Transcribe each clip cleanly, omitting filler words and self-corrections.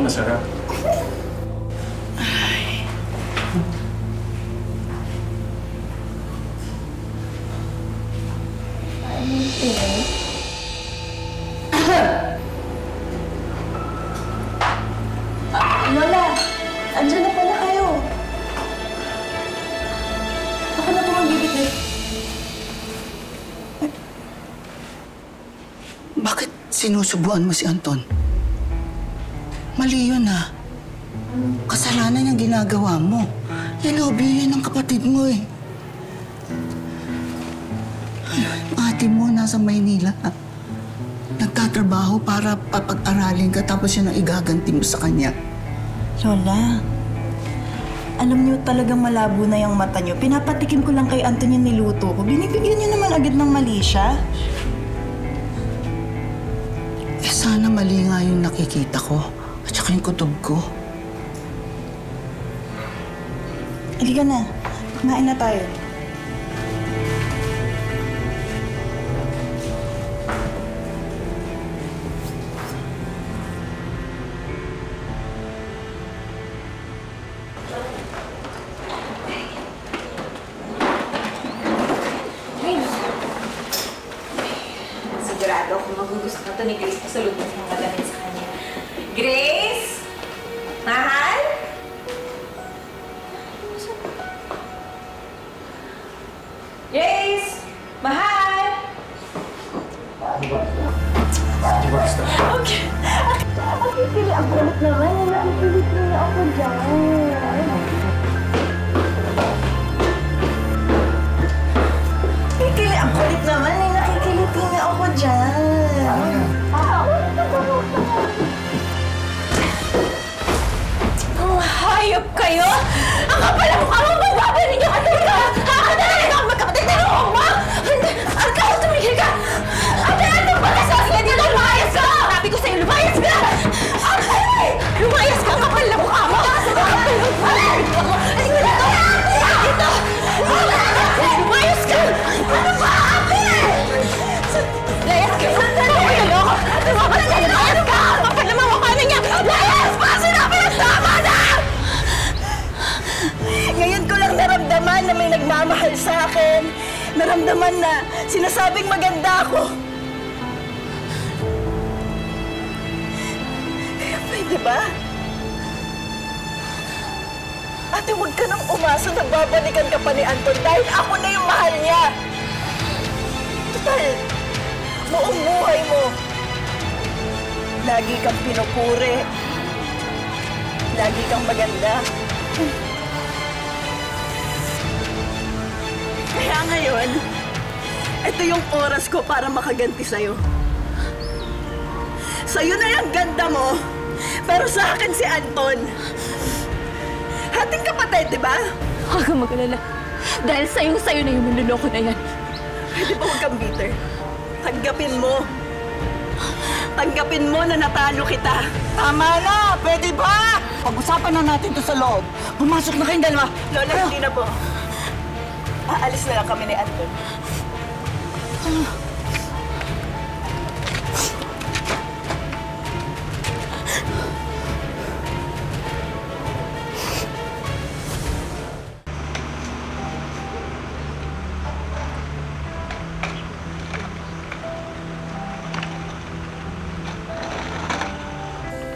masarap. Lola! Andiyan na pala kayo. Ako na po magbibigay. Bakit sinusubuan mo si Anton? Mali yun, ha? Kasalanan yung ginagawa mo. Nilobby yun ng kapatid mo, eh. Ate mo nasa Maynila. Nagtatrabaho para papag-aralin ka tapos yun ang igaganti mo sa kanya. Lola, alam niyo talagang malabo na yung mata niyo. Pinapatikim ko lang kay Anton yung niluto ko. Binibigyan niyo naman agad ng mali siya. Eh, sana mali nga yung nakikita ko at saka yung kutob ko. Halika na. Kumain na tayo. Sigurado kung magugusto na ito ni Grace, pasalubong ng magamit sa kanya. Grace? Mahal? Grace? Mahal? Okay. Ang kulit naman. Nakikilit na ako dyan. Kikili, ang kulit naman. Nakikiliti na ako dyan. Ang hayop kayo! Ang kapal ang mukha mo! Magbaba ninyo ka talaga! Nakakadala na ako magkapatid na loob mo! Ikaw, tumigil ka! Ate, anong pagkasabi ka dito? Lumayas ka! Sabi ko sa'yo, lumayas ka! Ate! Lumayas ka! Ang kapal na mukha mo! Ang kapal na mukha mo! Halika dito! Dito! Lumayas ka! Ano ba, ate? Layas ka! Sandali! Ate, mapala ka! Layas ka! Kapal na mukha niya! Layas ka! Sinabi na tama na! Ngayon ko lang naramdaman na may nagmamahal sa akin. Naramdaman na sinasabing maganda ako. Kaya pwede ba? Ate, huwag ka nang umasa na babalikan ka pa ni Anton dahil ako na yung mahal niya. Total, buong buhay mo. Lagi kang pinupuri. Lagi kang maganda. Kaya ngayon, ito yung oras ko para makaganti sa'yo. Sa'yo na yung ganda mo, pero sa akin si Anton. Hating kapatid, di ba? Huwag kang mag-alala. Dahil sa'yo na yung manluloko na yan. Pwede ba huwag kang bitter? Tanggapin mo. Tanggapin mo na natalo kita. Tama na! Pwede ba? Pag-usapan na natin to sa loob. Pumasok na kayong dalawa. Lola, hindi na po. Aalis na lang kami ni Anton.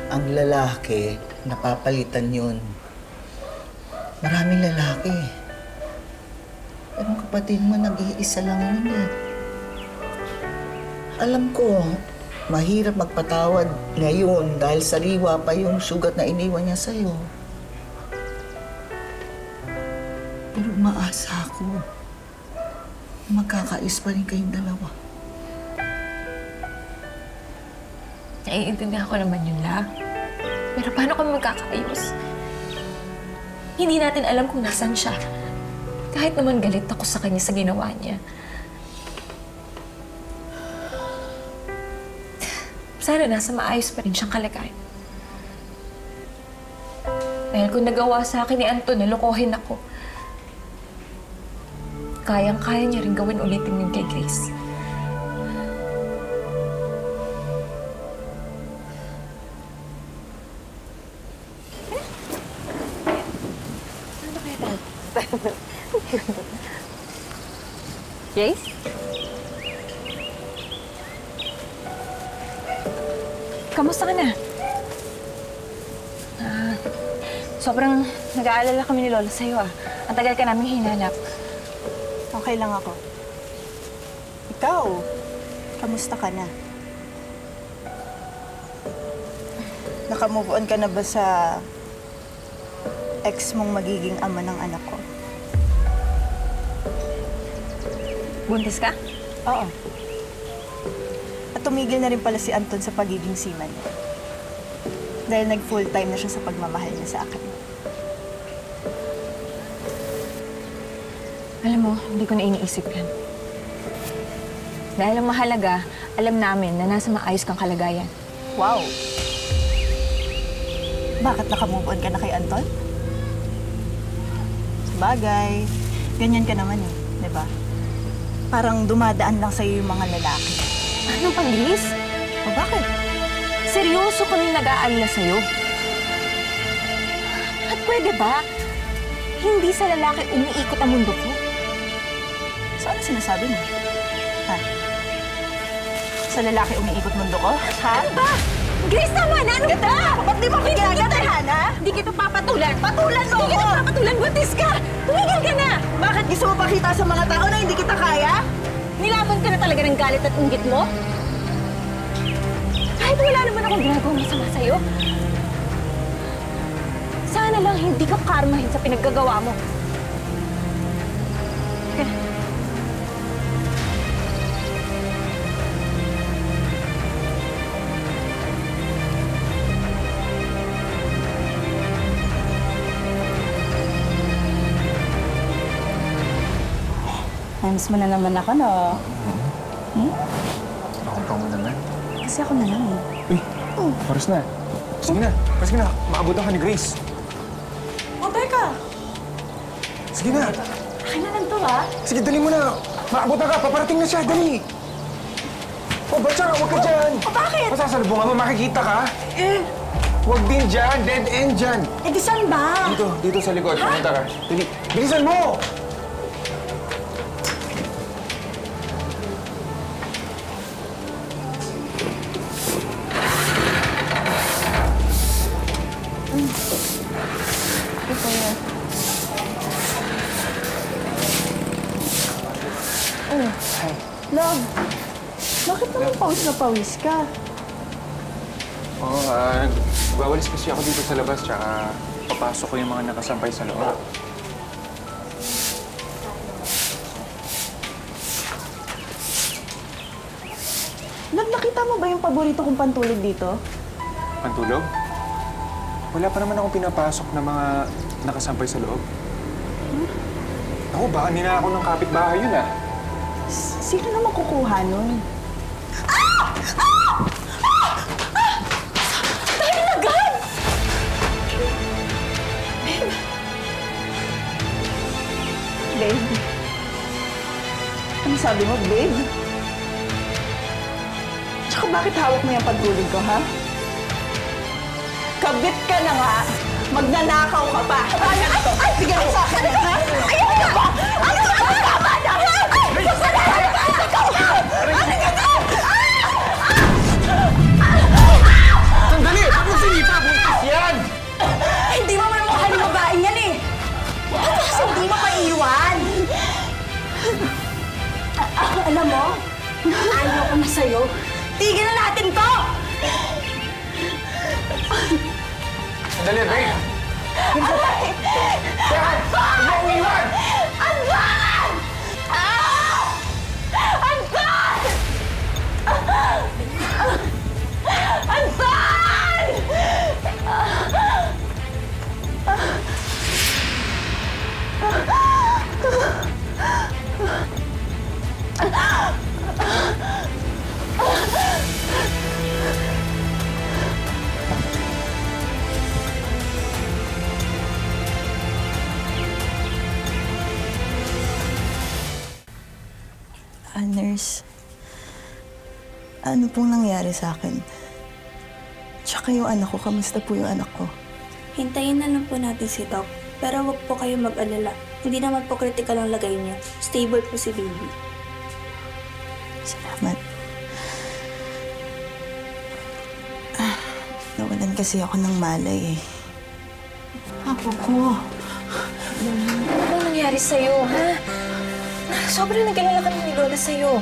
Ang lalaki, napapalitan yun. Maraming lalaki. Pero ang kapatid mo, nag-iisa lang yun eh. Alam ko, mahirap magpatawad ngayon dahil sariwa pa yung sugat na iniwan niya sa'yo. Pero umaasa ako. Magkakais pa rin kayong dalawa. Naiintindihan ko naman yun, La. Pero paano kami magkakaayos? Hindi natin alam kung nasaan siya. Kahit naman galit ako sa kanya sa ginawa niya. Sana nasa maayos pa rin siyang kalagayan. Dahil kung nagawa sa akin ni Anton, nalokohin ako. Kayang-kaya niya rin gawin ulitin yun kay Grace. Grace? Kamusta ka na? Sobrang nag-aalala kami ni Lola sa'yo Ang tagal ka namin hinanap. Okay lang ako. Ikaw, kamusta ka na? Nakamove on ka na ba sa ex mong magiging ama ng anak ko? Buntis ka? Oo. At tumigil na rin pala si Anton sa pagiging seaman niya. Dahil nag-full-time na siya sa pagmamahal niya sa akin. Alam mo, hindi ko na iniisip yan. Dahil ang mahalaga, alam namin na nasa maayos kang kalagayan. Wow! Bakit nakamove on ka na kay Anton? Sabagay, ganyan ka naman di ba? Parang dumadaan lang sa'yo yung mga lalaki. Ano pang, Grace? O bakit? Seryoso kami nag-aalala sa'yo. At pwede ba? Hindi sa lalaki umiikot ang mundo ko. So ano sinasabi mo? Ha? Sa lalaki umiikot mundo ko? Ha? Ano ba? Grace, tama na! Ano ba? Ba't di mo ko ginagatahan, ha? Hindi kita papatulan. Patulan mo Hindi kita ako! papatulan. Buntis ka! Tumigil ka na! Bakit gusto mo pakita sa mga tao na hindi kita kaya? Nilaban ka na talaga ng galit at inggit mo? Kahit wala naman akong ginagawang masama sa'yo, sana lang hindi ka karmahin sa pinaggagawa mo. Okay. Miss mo na naman ako, no? Ako mo naman. Kasi ako na lang, Uy, oras na. Sige na, maabutan ka ni Grace. O, teka! Sige na. Akin na lang to, ha? Sige, dali mo na. Maabutan ka, paparating na siya, dali. O, Batsa, huwag ka dyan. O, bakit? Masasalubungan mo, makikita ka. Huwag din dyan, dead end dyan. Eh, di saan ba? Dito sa likod, pumunta ka. Dali, bilisan mo! Love, bakit naman pawis na pawis ka? Oo, nagwawalis kasi ako dito sa labas, tsaka papasok ko yung mga nakasampay sa loob. Love, nakita mo ba yung paborito kong pantulog dito? Pantulog? Wala pa naman akong pinapasok na mga nakasampay sa loob. Ako, baka ninakaw ng kapitbahay yun, Sino naman kukuha nun? Dahil agad! Babe? Ano sabi mo, babe? Tsaka bakit hawak mo yung pantulog ko, ha? Kabit ka na nga! Magnanakaw ka pa! Ay, bigyan mo sa akin, ha? Ayaw ka ba? Ano ba? Tama na! Sandali! Ako sinipa! Buntis yan! Hindi mo man mahal yung babaeng yan, eh! Kasi hindi mo maiiwan! Alam mo, ayaw ko na sa'yo. Tigil na natin to! Sandali, babe! Teka! Huwag mo umiwan! Anton! Anton! Nurse, ano pong nangyari sa akin? Tsaka yung anak ko, kamusta po yung anak ko? Hintayin na lang po natin si Doc. Pero wag po kayo mag-alala. Hindi naman po critical ang lagay niya. Stable po si baby. Salamat. Nawalan kasi ako ng malay eh. Apo ko. Ano nangyari sa'yo, ha? Sobrang nag-alala kami ni Lola sa'yo.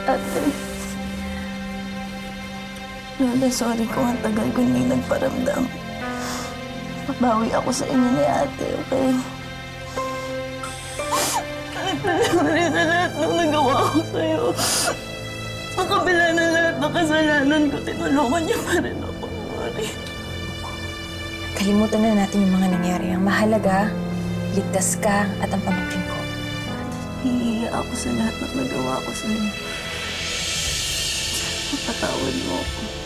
Ate. Lola, sorry kung ang tagal ko hindi nagparamdam. Pabawi ako sa inyo ni ate, okay? Sorry sa lahat ng nagawa ko sa'yo. Sa kabila ng lahat ng kasalanan ko, tinulungan niyo pa rin ako. Sorry. Kalimutan na natin yung mga nangyari. Ang mahalaga, ligtas ka at ang pamangkin ko. Hihiya ako sa lahat ng nagawa ko sa'yo. Patawad mo ako.